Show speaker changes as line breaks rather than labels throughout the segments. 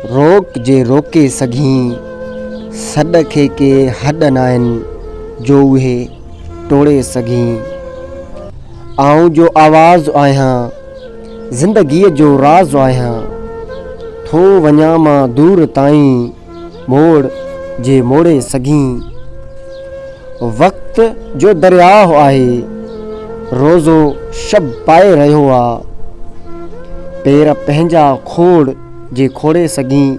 रोक जे रोके सघीं, सॾ खे के हॾ नाहिनि जो उहे टोड़े सघीं। आऊं जो आवाज़ आहियां, ज़िंदगीअ जो राज़ आहियां, थो वञा मां दूर ताईं, मोड़ जे मोड़े सघीं। वक़्त जो दरियाह आहे, रोज़ो शब पाए रहियो आ, पेर पंहिंजा खोड़ जे खोड़े सघीं।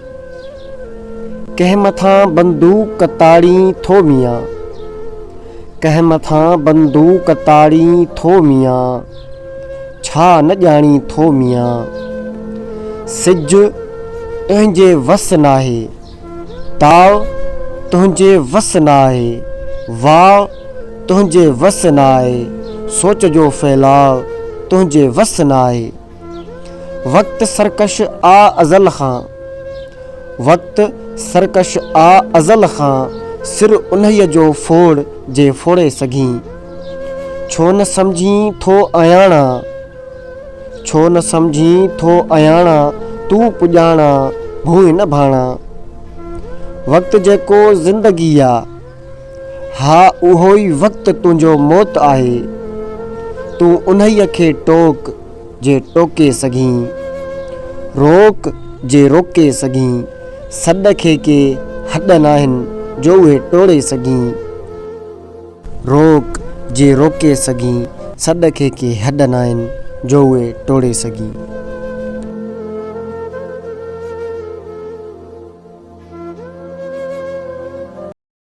कंहिं मथां बंदूक ताड़ी थो मियां, कंहिं मथां बंदूक ताड़ी थो मियां, छा न ॼाणी थो मियां। सिज तुंहिंजे वस नाहे, ताव तुंहिंजे वस नाहे, वाव तुंहिंजे वस नाहे, सोच जो फैलाव तुंहिंजे वस नाहे। वक़्त सरकश आ अज़ल खां, वक़्त सरकश आ अज़ल खां, सिर उन्हीअ जो फोड़ जे फोड़े सघीं। छो न सम्झी थो अयाणा, छो न सम्झी थो अयाणा, तूं पुॼाणा भूइ न भाणा। वक़्त जेको ज़िंदगी आ, हा उहो ई वक़्त तुंहिंजो मौत आहे, तूं उन्हीअ खे टोक जे टोके सघीं। रोक जे रोके सघीं, सॾ खे के हॾ नाहिनि जो उहे टोड़े सघीं। रोक जे रोके सघीं, सॾ खे के हॾ नाहिनि जो उहे टोड़े सघीं।